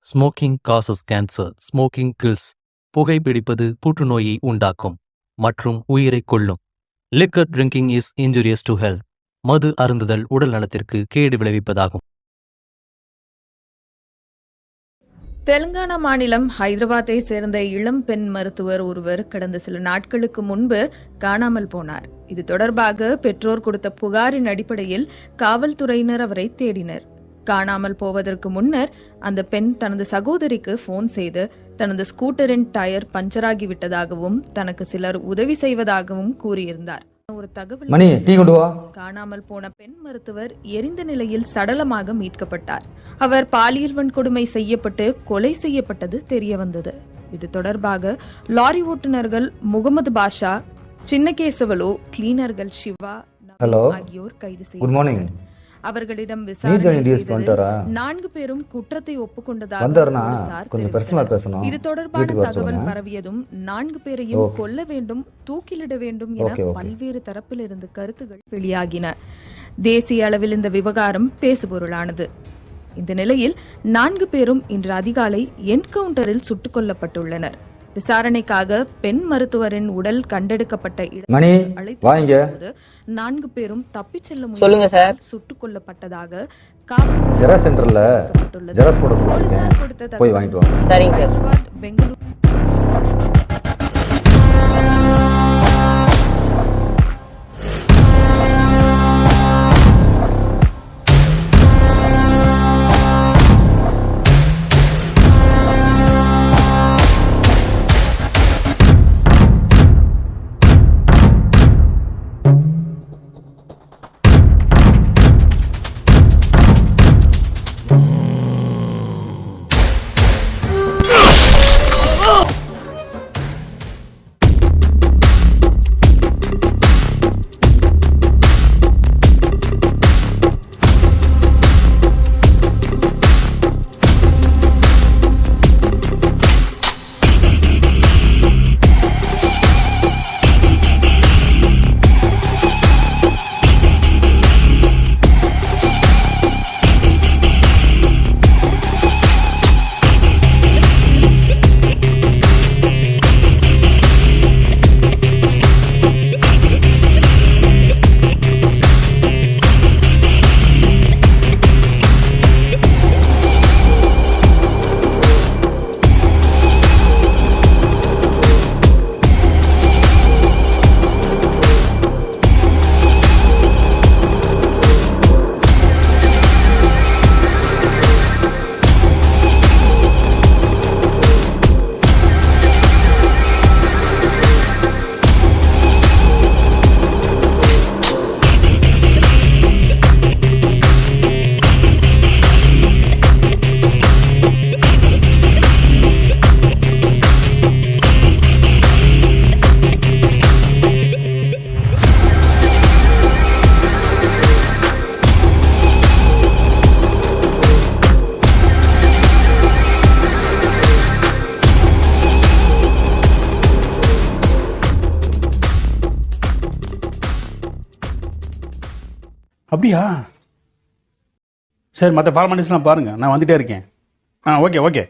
Smoking causes cancer. Smoking kills. புகைப்பிடிப்பது புற்றுநோயை உண்டாக்கும் மற்றும் உயிரை கொல்லும். Liquor drinking is injurious to health. மது அருந்துதல் உடல் நலத்திற்கு கேடு விளைவிப்பதாகும். தெலுங்கானா மாநிலம் ஹைதராபாத்தை சேர்ந்த இளம் பெண் மருத்துவர் ஒருவர் கடந்த சில நாட்களுக்கு முன்பு காணாமல் போனார். இது தொடர்பாக பெற்றோர் கொடுத்த புகாரின் அடிப்படையில் காவல்துறையினர் அவரை தேடினர். காணாமல் போவதற்கு முன்னர் அந்த பெண் தனது சகோதரிக்கு போன் செய்து தனது ஸ்கூட்டரின் டயர் பஞ்சராகி விட்டதாகவும் தனக்கு சிலர் உதவி செய்வதாகவும் கூறியிருந்தார். ஒரு தகவல் காணாமல் போன பெண் மருத்துவர் எரிந்த நிலையில் சடலமாக மீட்கப்பட்டார். அவர் பாலியல் வன்கொடுமை செய்யப்பட்டு கொலை செய்யப்பட்டது தெரிய வந்தது. இது தொடர்பாக லாரி ஓட்டுநர்கள் முகமது பாஷா, சின்னகேசவலு, கிளீனர்கள் சிவா ஆகியோர் கைது செய்யப்பட்டனர். அவர்களிடம் விசாரணை 4 பேரும் குற்றத்தை ஒப்புக்கொண்டதாக இது தொடர்பான தகவல் பரவியதும் 4 பேரையும் கொல்ல வேண்டும், தூக்கிலிட வேண்டும் என பல்வேறு தரப்பிலிருந்து கருத்துகள் வெளியாகின. தேசிய அளவில் இந்த விவகாரம் பேசுபொருளானது. இந்த நிலையில் 4 பேரும் இன்று அதிகாலை என்கவுண்டரில் சுட்டுக் கொல்லப்பட்டுள்ளனர். விசாரணைக்காக பெண் மருத்துவரின் உடல் கண்டெடுக்கப்பட்ட இடம் 4 பேரும் தப்பிச் செல்ல முயற்சி சுட்டுக் கொல்லப்பட்டதாக போலீசார் கொடுத்த ஹைதராபாத், பெங்களூரு அப்படியா? சரி, மற்ற ஃபார்மாலிட்டிஸ்லாம் பாருங்கள், நான் வந்துகிட்டே இருக்கேன். ஓகே.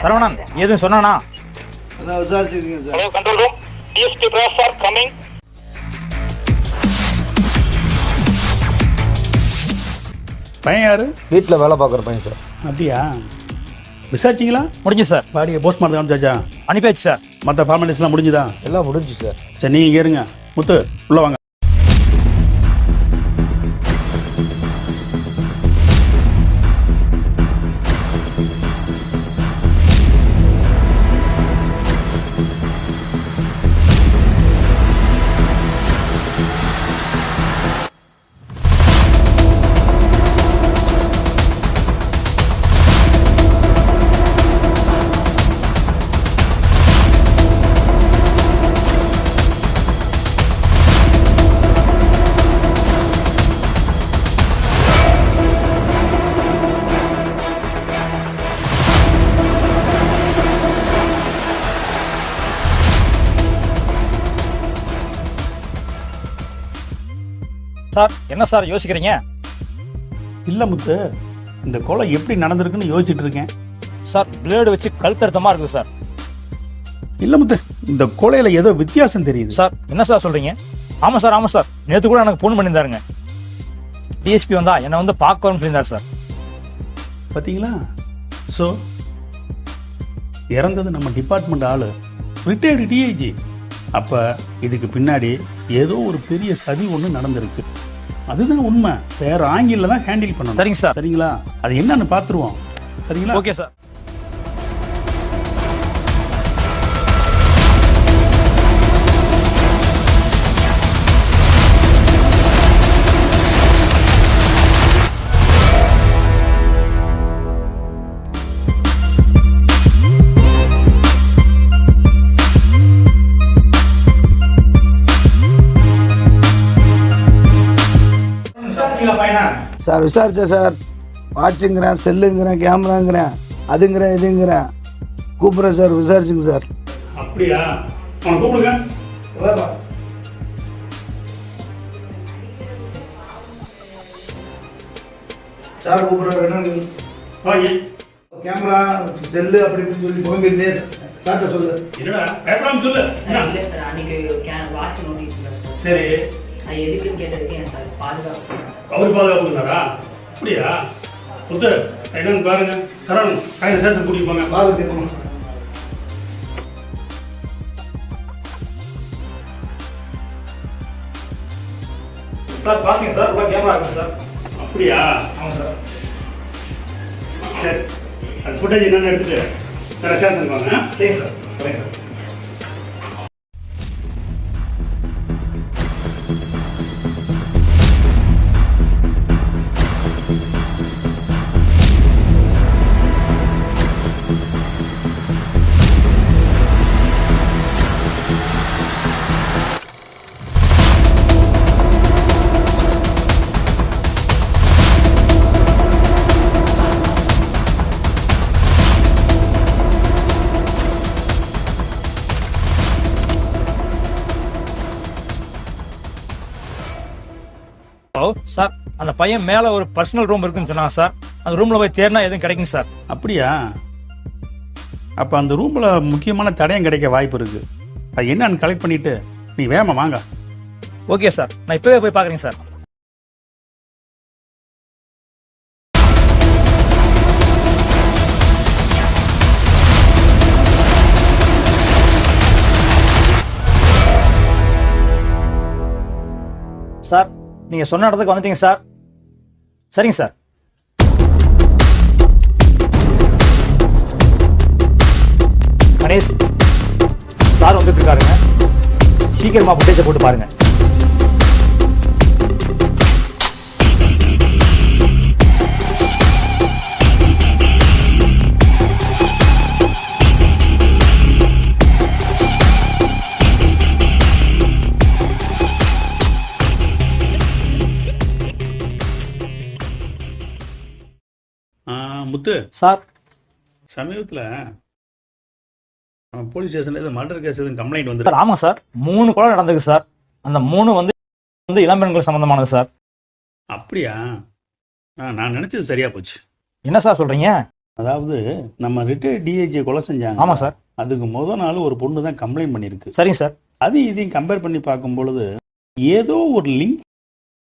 சரவணன் எதுவும் சொன்னானா? பையன் யாரு? வீட்டில் வேலை பார்க்குற பையன் சார். அப்படியா? விசாரிச்சிங்களா? முடிஞ்சு சார். பாடியை போஸ்ட்மார்ட்டம் அனுப்பிச்சாச்சா? அனுப்பியாச்சு சார். மற்ற ஃபார்மாலிட்டிஸ்லாம் முடிஞ்சுதா? எல்லாம் முடிஞ்சு சார். சரி, நீங்கள் இங்கே இருங்க. முத்து, உள்ளே வாங்க. சார் என்ன சார் யோசிக்கிறீங்க? இல்லை முத்து, இந்த கொலை எப்படி நடந்திருக்குன்னு யோசிச்சுட்டு இருக்கேன். சார் பிளேடு வச்சு கழுத்தறுத்தமா இருக்குது சார். இல்லை முத்து, இந்த கொலையில ஏதோ வித்தியாசம் தெரியுது. சார் என்ன சார் சொல்றீங்க? ஆமாம் சார் நேற்று கூட எனக்கு ஃபோன் பண்ணியிருந்தாருங்க. டிஎஸ்பி வந்தா என்னை வந்து பார்க்க வரும்னு சொல்லியிருந்தார் சார். பார்த்தீங்களா? ஸோ இறந்தது நம்ம டிபார்ட்மெண்ட் ஆளு, ரிட்டையர்டு டிஐஜி. அப்போ இதுக்கு பின்னாடி ஏதோ ஒரு பெரிய சதி ஒன்று நடந்திருக்கு. அதுதான் உண்மை. வேற ஆங்கில தான் ஹேண்டில் பண்ணணும். சரிங்க சார். சரிங்களா? அது என்னன்னு பார்த்துருவோம். சரிங்களா? Okay sir. சார் விசாரிச்சேன் சார். வாட்சுங்கிறேன், செல்லுங்கிறேன், கேமராங்கிறேன், அதுங்கிறேன், இதுங்கிறேன். கூப்பிட்றேன் சார், விசாரிச்சுங்க சார். அப்படியா? அவன் கூப்பிடுங்க. சார் கூப்பிட்றேன். கேமரா, செல்லு அப்படி இப்படின்னு சொல்லி போங்கிருந்தே சார்ட்ட சொல்லு. என்னடா பயப்படாம சொல்லு. இல்ல சார், அன்னைக்கு வாட்ச் நோட்டிட்டு இருந்தார் சார். சரி, அது எதுக்குன்னு கேட்டதுக்கு என் சார் பாதுகாப்பு. அவர் பாதுகாப்புனாரா? அப்படியா? முத்து, என்னன்னு பாருங்க. சரண், கையில் சேர்த்து கூட்டிட்டு போங்க. பாதுகாப்பு. சார் பாருங்க சார், உள்ள கேமரா இருக்கு சார். அப்படியா? ஆமாம் சார். சரி, அது ஃபுட்டேஜ் என்னென்னு எடுத்துட்டு சார் சேர்த்து வாங்க. சரி சார். சரிங்க சார். ஹலோ சார், அந்த பையன் மேலே ஒரு பர்சனல் ரூம் இருக்குன்னு சொன்னாங்க சார். அந்த ரூமில் போய் தேடினா எதுவும் கிடைக்கும் சார். அப்படியா? அப்போ அந்த ரூமில் முக்கியமான தடயம் கிடைக்க வாய்ப்பு இருக்கு. அது என்னன்னு கலெக்ட் பண்ணிட்டு நீ வேகமாக வாங்க. ஓகே சார், நான் இப்போவே போய் பார்க்குறேன் சார். சார் நீங்கள் சொன்ன இடத்துக்கு வந்துட்டீங்க சார். சரிங்க சார். கணேஷ் சார் வந்துட்டு இருக்காருங்க. சீக்கிரமா ஃபுட்டேஜை போட்டு பாருங்க. முத்து சார் சமீபத்தில் போலீஸ் ஸ்டேஷனில் எதுவும் மர்டர் கேஸ் எதுவும் கம்ப்ளைண்ட் வந்து? சார் ஆமாம் சார், 3 கொலை நடந்தது சார். அந்த 3 வந்து இளம்பெண்கள் சம்பந்தமானது சார். அப்படியா? நான் நினச்சது சரியா போச்சு. என்ன சார் சொல்றீங்க? அதாவது நம்ம ரிட்டையர்ட் டிஐஜி கொலை செஞ்சாங்க. ஆமாம் சார். அதுக்கு முதல் நாள் ஒரு பொண்ணு தான் கம்ப்ளைண்ட் பண்ணியிருக்கு. சரிங்க சார். அதையும் இதையும் கம்பேர் பண்ணி பார்க்கும் பொழுது ஏதோ ஒரு லிங்க்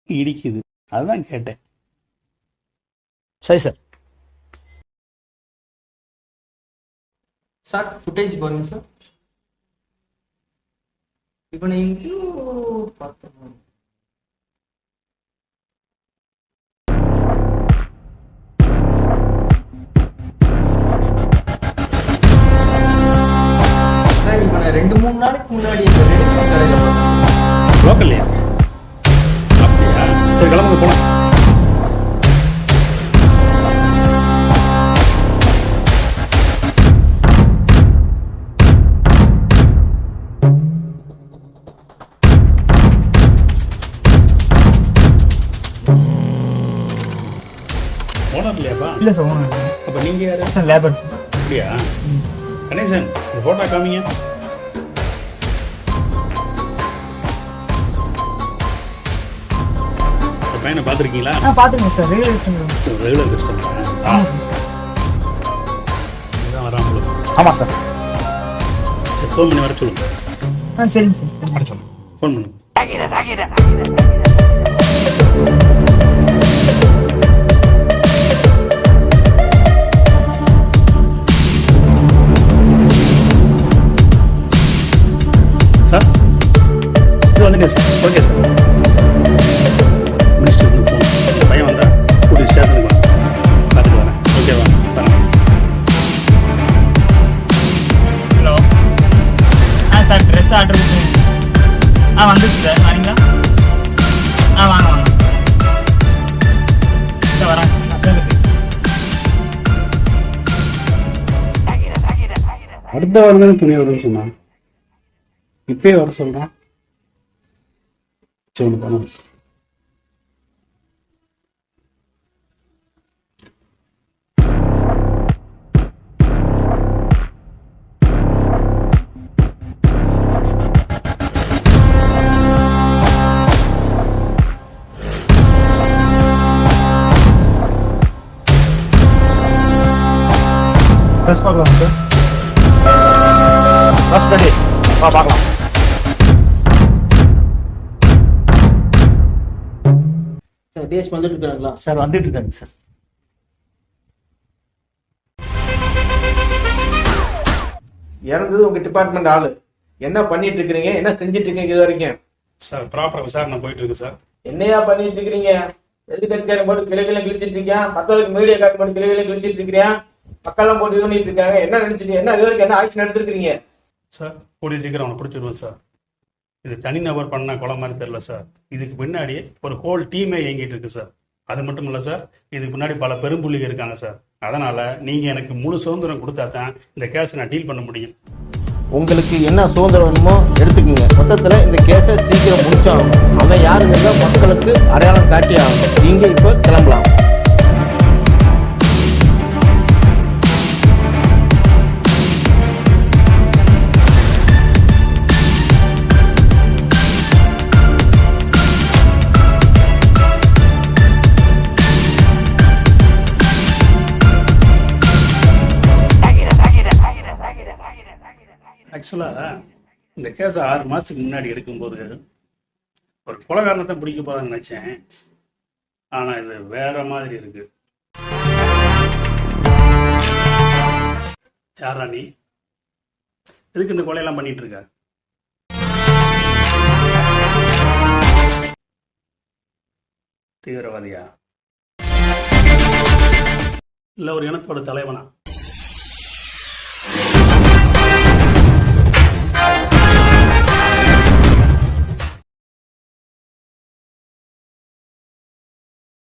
இடிக்குது. அதுதான் கேட்டேன். சரி சார். சார் ஃபுட்டேஜ் பாருங்க சார். இப்போ நான் எங்கேயோ பார்த்தேன். சார் இப்போ நான் 2-3 நாளைக்கு முன்னாடி இந்த கடையில் லோக்கல்லையா? அப்படியா? சரி, கிளம்புங்க போகலாம். ஓனர் இல்லையாப்பா? இல்லை சார், ஒன்றும் அப்போ நீங்கள் யார்? Sir labour sir. அப்படியா? கணேசன், இந்த ஃபோட்டோ காமிங்க. பையனை பார்த்துருக்கீங்களா? பாத்துக்கங்க sir, regular customer. Regular customer. இதுதான் வரான் போல. ஆமா சார். சரி, ஃபோன் பண்ணி வர சொல்லுங்க. சரிங்க சார், வர சொல்லுங்க. ஃபோன் பண்ணுங்க. சார் இது வந்துட்டேன் சார். Okay sir. மினிஸ்டருக்கு ஃபோன். இந்த பையன் வந்தா கூட்டி ஸ்டேஷனுக்கு வாங்க, பார்த்துட்டு வரேன். ஓகேவா? வரேன். ஹலோ. சார் ட்ரெஸ் ஆர்டர் வந்துச்சு சார். வரீங்களா? வாங்க வாங்க சார். வரேன். அடுத்த வாரம் தானே துணி வரும்னு சொன்னான். இப்பயே வர சொல்றான். சரி, ஒன்று பண்ணும். ட்ரெஸ் பார்க்கலாம் சார். Dress ready. வா பார்க்கலாம். சார் டிஎஸ்பி வந்துட்டு இருக்காங்களா? சார் வந்துட்டு இருக்காங்க சார். இறந்தது உங்க டிபார்ட்மெண்ட் ஆளு. என்ன பண்ணிட்டு இருக்கிறீங்க, என்ன செஞ்சிட்டு இருக்கீங்க இது வரைக்கும்? சார் ப்ராப்பராக விசாரணை போயிட்டு இருக்கு சார். என்னையா பண்ணிட்டு இருக்கிறீங்க? எதிர்கட்சிக்காரன் போட்டு கிளைகளை கிழிச்சிட்டு இருக்கியா? மத்தவருக்கு மீடியா கார்டு போட்டு கிளைகளை கிழிச்சிட்டு இருக்கிறியா? மக்கள்லாம் போட்டு இது பண்ணிட்டு இருக்காங்க. என்ன நினைச்சிட்டு என்ன இது வரைக்கும் என்ன ஆக்ஷன் எடுத்துருக்கீங்க? சார் கூடிய சீக்கிரம் அவனை பிடிச்சிருவோம் சார். இது தனிநபர் பண்ண கொலை மாதிரி தெரியல சார். இதுக்கு பின்னாடி ஒரு ஹோல் டீமே இயங்கிட்டு இருக்கு சார். அது மட்டும் இல்லை சார், இதுக்கு முன்னாடி பல பெரும்புள்ளிகள் இருக்காங்க சார். அதனால நீங்க எனக்கு முழு சுதந்திரம் கொடுத்தா தான் இந்த கேஸை நான் டீல் பண்ண முடியும். உங்களுக்கு என்ன சுதந்திரம் வேணுமோ எடுத்துக்கோங்க. மொத்தத்துல இந்த கேஸை சீக்கிரம் முடிச்சாகணும். அவன் யாருங்கிறத மக்களுக்கு அடையாளம் காட்டி ஆகணும். நீங்க இப்போ கிளம்பலாம். ஆக்சுவலாக இந்த கேஸை 6 மாதத்துக்கு முன்னாடி எடுக்கும்போது ஒரு கொலைகாரணத்தை பிடிக்க போதான்னு நினச்சேன். ஆனால் இது வேற மாதிரி இருக்கு. யாரா நீ? எதுக்கு இந்த கொலையெல்லாம் பண்ணிட்டு இருக்க? தீவிரவாதியா இல்லை ஒரு இனத்தோட தலைவனா?